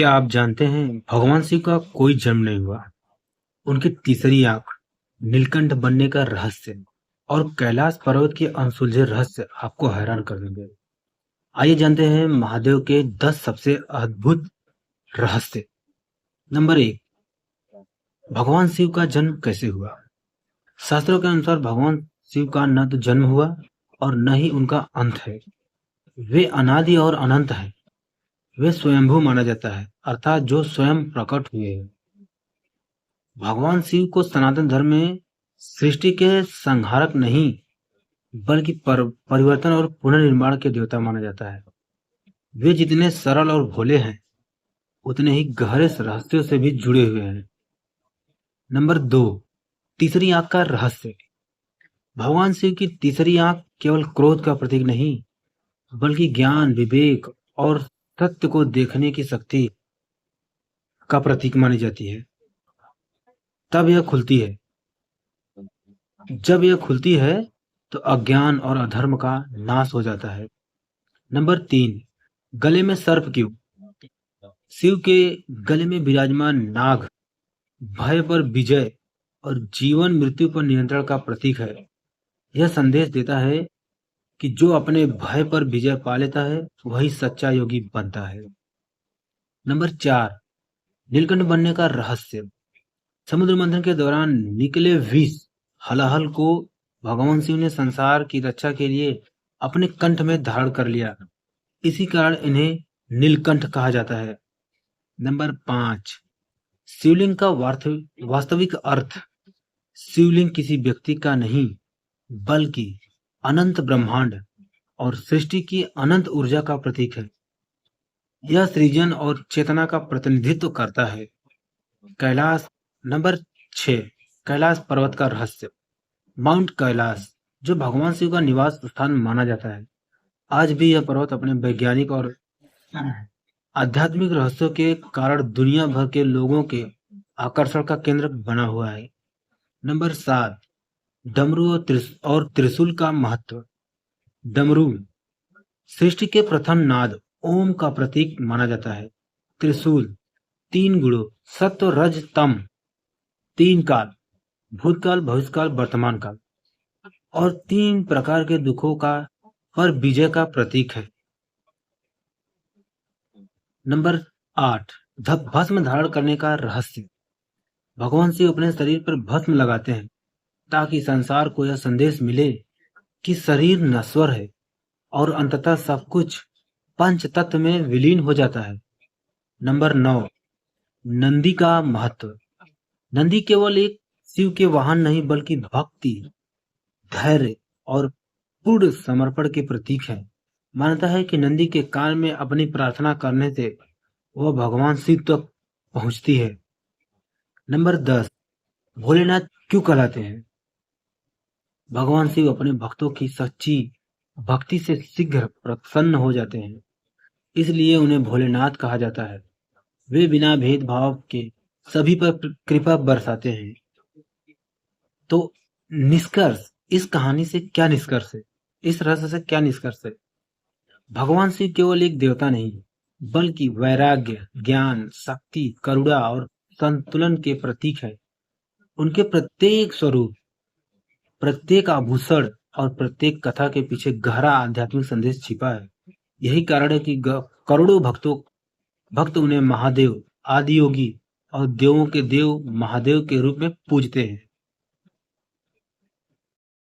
क्या आप जानते हैं भगवान शिव का कोई जन्म नहीं हुआ। उनकी तीसरी आंख, नीलकंठ बनने का रहस्य और कैलाश पर्वत के अनसुलझे रहस्य आपको हैरान कर देंगे। आइए जानते हैं महादेव के 10 सबसे अद्भुत रहस्य। नंबर 1, भगवान शिव का जन्म कैसे हुआ। शास्त्रों के अनुसार भगवान शिव का न तो जन्म हुआ और न ही उनका अंत है। वे अनादि और अनंत है। वे स्वयंभू माना जाता है, अर्थात जो स्वयं प्रकट हुए हैं। भगवान शिव को सनातन धर्म में सृष्टि के संहारक नहीं बल्कि परिवर्तन और पुनर्निर्माण के देवता माना जाता है। वे जितने सरल और भोले हैं उतने ही गहरे रहस्यों से भी जुड़े हुए हैं। नंबर 2, तीसरी आंख का रहस्य। भगवान शिव की तीसरी आंख केवल क्रोध का प्रतीक नहीं बल्कि ज्ञान, विवेक और सत्य को देखने की शक्ति का प्रतीक मानी जाती है। तब यह खुलती है जब यह खुलती है तो अज्ञान और अधर्म का नाश हो जाता है। नंबर 3, गले में सर्प क्यों। शिव के गले में विराजमान नाग भय पर विजय और जीवन मृत्यु पर नियंत्रण का प्रतीक है। यह संदेश देता है कि जो अपने भय पर विजय पा लेता है वही सच्चा योगी बनता है। नंबर 4, नीलकंठ बनने का रहस्य। समुद्र मंथन के दौरान निकले विष हलाहल को भगवान शिव ने संसार की रक्षा के लिए अपने कंठ में धारण कर लिया। इसी कारण इन्हें नीलकंठ कहा जाता है। नंबर 5, शिवलिंग का वास्तविक अर्थ। शिवलिंग किसी व्यक्ति का नहीं बल्कि अनंत ब्रह्मांड और सृष्टि की अनंत ऊर्जा का प्रतीक है। यह सृजन और चेतना का प्रतिनिधित्व करता है। कैलाश। नंबर 6, कैलाश पर्वत का रहस्य। माउंट कैलाश, जो भगवान शिव का निवास स्थान माना जाता है, आज भी यह पर्वत अपने वैज्ञानिक और आध्यात्मिक रहस्यों के कारण दुनिया भर के लोगों के आकर्षण का केंद्र बना हुआ है। नंबर 7, डमरू और त्रिशूल का महत्व। डमरू सृष्टि के प्रथम नाद ओम का प्रतीक माना जाता है। त्रिशूल 3 गुणों सत्व रज तम, 3 काल, भूतकाल, भविष्यकाल, वर्तमान काल और 3 प्रकार के दुखों का पर विजय का प्रतीक है। नंबर 8, भस्म धारण करने का रहस्य। भगवान शिव अपने शरीर पर भस्म लगाते हैं ताकि संसार को यह संदेश मिले कि शरीर नश्वर है और अंततः सब कुछ पंच तत्व में विलीन हो जाता है। नंबर 9, नंदी का महत्व। नंदी केवल एक शिव के वाहन नहीं बल्कि भक्ति, धैर्य और पूर्ण समर्पण के प्रतीक है। मानता है कि नंदी के कान में अपनी प्रार्थना करने से वह भगवान शिव तक पहुंचती है। नंबर 10, भोलेनाथ क्यों कहलाते हैं। भगवान शिव अपने भक्तों की सच्ची भक्ति से शीघ्र प्रसन्न हो जाते हैं, इसलिए उन्हें भोलेनाथ कहा जाता है। वे बिना भेदभाव के सभी पर कृपा बरसाते हैं। तो निष्कर्ष, इस कहानी से क्या निष्कर्ष है, इस रहस्य से क्या निष्कर्ष है। भगवान शिव केवल एक देवता नहीं बल्कि वैराग्य, ज्ञान, शक्ति, करुणा और संतुलन के प्रतीक है। उनके प्रत्येक स्वरूप, प्रत्येक आभूषण और प्रत्येक कथा के पीछे गहरा आध्यात्मिक संदेश छिपा है। यही कारण है कि करोड़ों भक्त उन्हें महादेव, आदि योगी और देवों के देव महादेव के रूप में पूजते हैं।